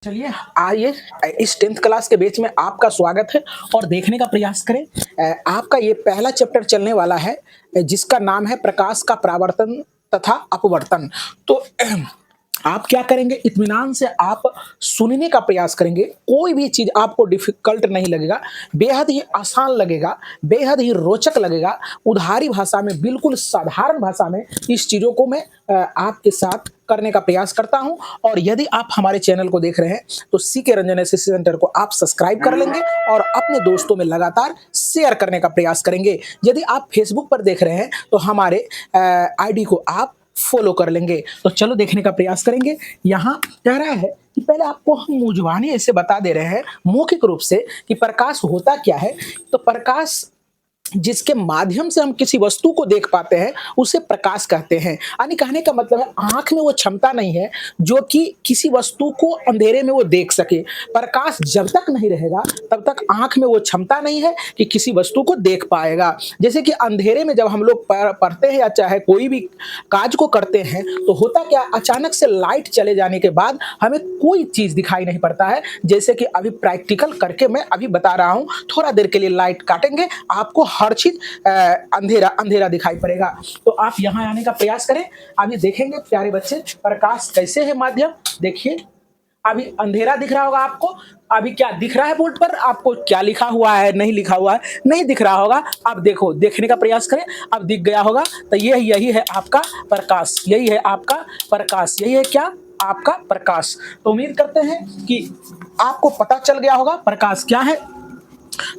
चलिए आइए इस 10th क्लास के बैच में आपका स्वागत है और देखने का प्रयास करें। आपका ये पहला चैप्टर चलने वाला है जिसका नाम है प्रकाश का परावर्तन तथा अपवर्तन। तो आप क्या करेंगे, इत्मीनान से आप सुनने का प्रयास करेंगे। कोई भी चीज़ आपको डिफ़िकल्ट नहीं लगेगा, बेहद ही आसान लगेगा, बेहद ही रोचक लगेगा। उधारी भाषा में, बिल्कुल साधारण भाषा में इस चीज़ों को मैं आपके साथ करने का प्रयास करता हूं। और यदि आप हमारे चैनल को देख रहे हैं तो सीके रंजन एसएससी सेंटर को आप सब्सक्राइब कर लेंगे और अपने दोस्तों में लगातार शेयर करने का प्रयास करेंगे। यदि आप फेसबुक पर देख रहे हैं तो हमारे आईडी को आप फॉलो कर लेंगे। तो चलो देखने का प्रयास करेंगे। यहाँ कह रहा है कि पहले आपको हम मुंजवानी ऐसे बता दे रहे हैं मौखिक रूप से कि प्रकाश होता क्या है। तो प्रकाश जिसके माध्यम से हम किसी वस्तु को देख पाते हैं उसे प्रकाश कहते हैं। यानी कहने का मतलब है आंख में वो क्षमता नहीं है जो कि किसी वस्तु को अंधेरे में वो देख सके। प्रकाश जब तक नहीं रहेगा तब तक आंख में वो क्षमता नहीं है कि किसी वस्तु को देख पाएगा। जैसे कि अंधेरे में जब हम लोग पढ़ते हैं या चाहे कोई भी काज को करते हैं तो होता क्या, अचानक से लाइट चले जाने के बाद हमें कोई चीज दिखाई नहीं पड़ता है। जैसे कि अभी प्रैक्टिकल करके मैं अभी बता रहा हूं, थोड़ा देर के लिए लाइट काटेंगे, आपको हर चीज अंधेरा अंधेरा दिखाई पड़ेगा। तो आप यहां आने का प्रयास करें। अभी देखेंगे प्यारे बच्चे प्रकाश कैसे है माध्यम। देखिए अभी अंधेरा दिख रहा होगा आपको। अभी क्या दिख रहा है बोर्ड पर आपको, क्या लिखा हुआ है, नहीं लिखा हुआ है, नहीं दिख रहा होगा। अब देखो, देखने का प्रयास करें, अब दिख गया होगा। तो यही है आपका प्रकाश, यही है आपका प्रकाश, यही है क्या, आपका प्रकाश। तो उम्मीद करते हैं कि आपको पता चल गया होगा प्रकाश क्या है।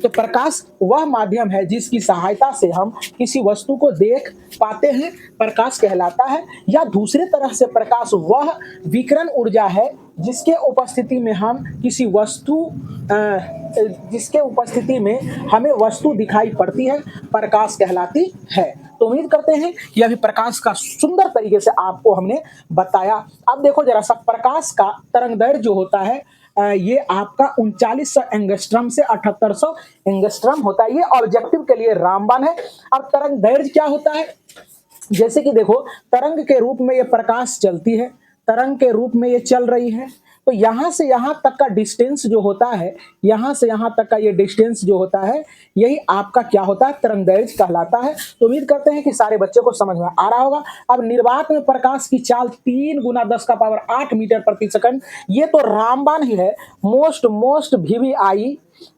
तो प्रकाश वह माध्यम है जिसकी सहायता से हम किसी वस्तु को देख पाते हैं, प्रकाश कहलाता है। या दूसरे तरह से प्रकाश वह विकिरण ऊर्जा है जिसके उपस्थिति में हम किसी वस्तु जिसके उपस्थिति में हमें वस्तु दिखाई पड़ती है, प्रकाश कहलाती है। तो उम्मीद करते हैं कि अभी प्रकाश का सुंदर तरीके से आपको हमने बताया। अब देखो जरा सा, प्रकाश का तरंगदैर्घ्य जो होता है ये आपका 3900 एंगस्ट्रम से 7800 एंगस्ट्रम होता है। ये ऑब्जेक्टिव के लिए रामबाण है। अब तरंग दैर्घ्य क्या होता है, जैसे कि देखो तरंग के रूप में ये प्रकाश चलती है, तरंग के रूप में ये चल रही है। तो यहां से यहां तक का डिस्टेंस जो होता है, यहां से यहां तक का ये डिस्टेंस जो होता है, यही आपका क्या होता है, तरंगदैर्घ्य कहलाता है। तो उम्मीद करते हैं कि सारे बच्चों को समझ में आ रहा होगा। अब निर्वात में प्रकाश की चाल 3 गुना 10⁻8 मीटर प्रति सेकंड, ये तो रामबाण ही है। मोस्ट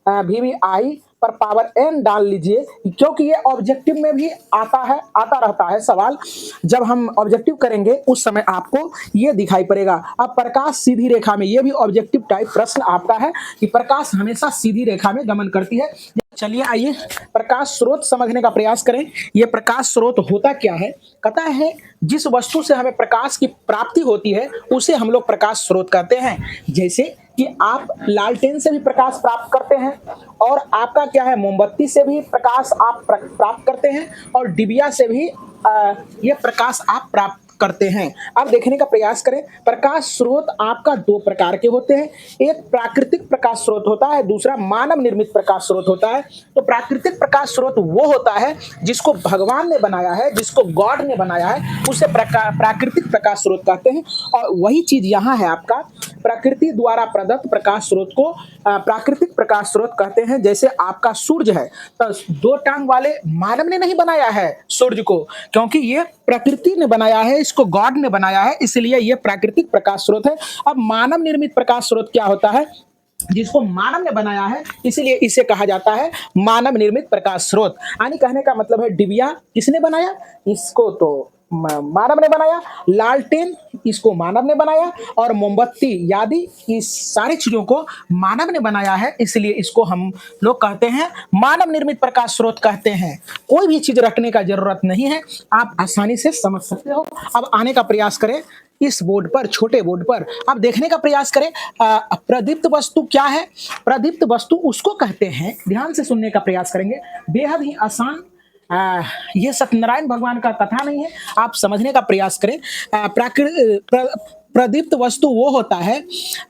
वीवीआई पर पावर n डाल लीजिए, क्योंकि ये ऑब्जेक्टिव में भी आता रहता है सवाल। जब हम ऑब्जेक्टिव करेंगे उस समय आपको ये दिखाई पड़ेगा। अब प्रकाश सीधी रेखा में, ये भी ऑब्जेक्टिव टाइप प्रश्न आपका है कि प्रकाश हमेशा सीधी रेखा में गमन करती है। चलिए आइए प्रकाश स्रोत समझने का प्रयास करें। ये प्रकाश स्रोत होता क्या है, कहता है जिस वस्तु से हमें प्रकाश की प्राप्ति होती है उसे हम लोग प्रकाश स्रोत कहते हैं। जैसे कि आप लालटेन से भी प्रकाश प्राप्त करते हैं, और आपका क्या है, मोमबत्ती से भी प्रकाश आप प्राप्त करते हैं, और डिबिया से भी ये प्रकाश आप प्राप्त करते हैं। अब देखने का प्रयास करें। प्रकाश स्रोत आपका 2 प्रकार के होते हैं। एक प्राकृतिक प्रकाश स्रोत होता है, दूसरा मानव निर्मित प्रकाश स्रोत होता है। तो प्राकृतिक प्रकाश स्रोत वो होता है जिसको भगवान ने बनाया है, जिसको गॉड ने बनाया है, उसे प्राकृतिक प्रकाश स्रोत कहते हैं। और वही चीज यहाँ है आपका, प्रकृति द्वारा प्रदत्त प्रकाश स्रोत को प्राकृतिक प्रकाश स्रोत कहते हैं। जैसे आपका सूर्य है, तो 2 टांग वाले मानव ने नहीं बनाया है सूर्य को, क्योंकि ये प्रकृति ने बनाया है, इसको गॉड ने बनाया है, इसलिए ये प्राकृतिक प्रकाश स्रोत है। अब मानव निर्मित प्रकाश स्रोत क्या होता है, जिसको मानव ने बनाया है, इसलिए इसे कहा जाता है मानव निर्मित प्रकाश स्रोत। यानी कहने का मतलब है डिबिया किसने बनाया, इसको तो मानव ने बनाया, लालटेन इसको मानव ने बनाया, और मोमबत्ती आदि इस सारी चीजों को मानव ने बनाया है, इसलिए इसको हम लोग कहते हैं मानव निर्मित प्रकाश स्रोत कहते हैं। कोई भी चीज रटने का जरूरत नहीं है, आप आसानी से समझ सकते हो। अब आने का प्रयास करें इस बोर्ड पर, छोटे बोर्ड पर। अब देखने का प्रयास करें प्रदीप्त वस्तु क्या है। प्रदीप्त वस्तु उसको कहते हैं, ध्यान से सुनने का प्रयास करेंगे, बेहद ही आसान। ये सत्यनारायण भगवान का कथा नहीं है, आप समझने का प्रयास करें। प्रदीप्त वस्तु वो होता है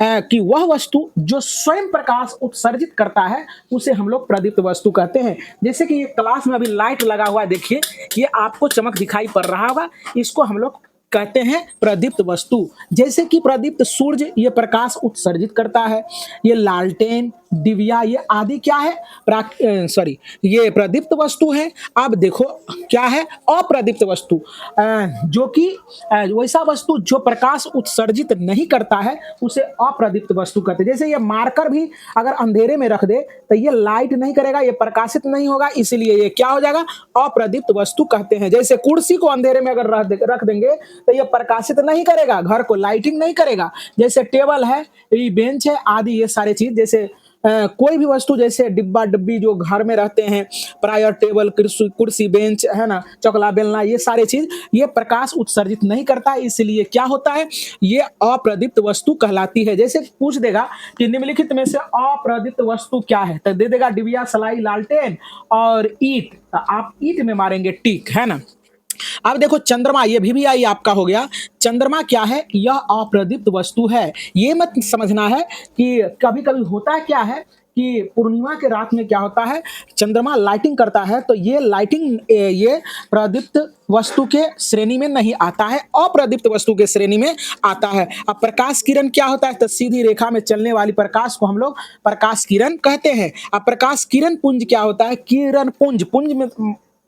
कि वह वस्तु जो स्वयं प्रकाश उत्सर्जित करता है उसे हम लोग प्रदीप्त वस्तु कहते हैं। जैसे कि ये क्लास में अभी लाइट लगा हुआ है, देखिए ये आपको चमक दिखाई पड़ रहा होगा, इसको हम लोग कहते हैं प्रदीप्त वस्तु। जैसे कि प्रदीप्त सूर्य ये प्रकाश उत्सर्जित करता है, ये लालटेन, दिव्या ये आदि क्या है, सॉरी, ये प्रदीप्त वस्तु है। अब देखो क्या है अप्रदीप्त वस्तु, जो कि वैसा वस्तु जो प्रकाश उत्सर्जित नहीं करता है उसे अप्रदीप्त वस्तु कहते हैं। जैसे ये मार्कर भी अगर अंधेरे में रख दे तो ये लाइट नहीं करेगा, ये प्रकाशित नहीं होगा, इसलिए ये क्या हो जाएगा अप्रदीप्त वस्तु कहते हैं। जैसे कुर्सी को अंधेरे में अगर रख देंगे तो ये प्रकाशित नहीं करेगा, घर को लाइटिंग नहीं करेगा। जैसे टेबल है, ये बेंच है आदि ये सारे चीज, जैसे कोई भी वस्तु जैसे डिब्बा डिब्बी जो घर में रहते हैं, प्रायर टेबल, कुर्सी, बेंच है ना, चकला बेलना, ये सारे चीज ये प्रकाश उत्सर्जित नहीं करता है, इसलिए क्या होता है ये अप्रदीप्त वस्तु कहलाती है। जैसे पूछ देगा कि निम्नलिखित में से अप्रदीप्त वस्तु क्या है, तो दे देगा डिबिया, सलाई, लालटेन और ईंट, तो आप ईंट में मारेंगे टिक, है ना। अब देखो चंद्रमा, ये भी आई आपका हो गया। चंद्रमा क्या है, यह अप्रदीप्त वस्तु है। ये मत समझना है कि कभी कभी होता है क्या है कि पूर्णिमा के रात में क्या होता है, चंद्रमा लाइटिंग करता है, तो ये लाइटिंग ये प्रदीप्त वस्तु के श्रेणी में नहीं आता है, अप्रदीप्त वस्तु के श्रेणी में आता है। अब प्रकाश किरण क्या होता है, तो सीधी रेखा में चलने वाली प्रकाश को हम लोग प्रकाश किरण कहते हैं। अब प्रकाश किरण पुंज क्या होता है, किरण पुंज, पुंज में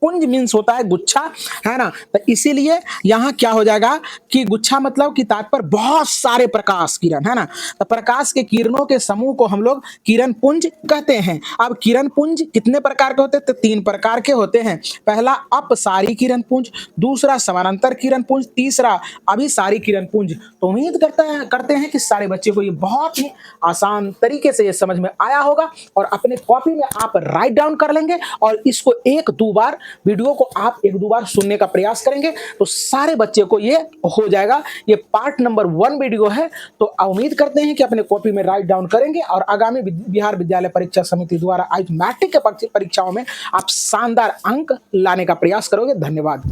पुंज मीन्स होता है गुच्छा, है ना, तो इसीलिए यहाँ क्या हो जाएगा कि गुच्छा मतलब कि तात्पर्य बहुत सारे प्रकाश किरण, है ना, तो प्रकाश के किरणों के समूह को हम लोग किरण पुंज कहते हैं। अब किरण पुंज कितने प्रकार के होते हैं, तो 3 प्रकार के होते हैं। पहला अपसारी किरण पुंज, दूसरा समानांतर किरण पुंज, तीसरा अभिसारी किरण पुंज। तो उम्मीद करते हैं कि सारे बच्चे को ये बहुत ही आसान तरीके से ये समझ में आया होगा और अपने कॉपी में आप राइट डाउन कर लेंगे और इसको 1-2 बार वीडियो को आप 1-2 बार सुनने का प्रयास करेंगे तो सारे बच्चे को ये हो जाएगा। ये पार्ट नंबर 1 वीडियो है, तो उम्मीद करते हैं कि अपने कॉपी में राइट डाउन करेंगे और आगामी बिहार विद्यालय परीक्षा समिति द्वारा आयोजित मैट्रिक के परीक्षाओं में आप शानदार अंक लाने का प्रयास करोगे। धन्यवाद।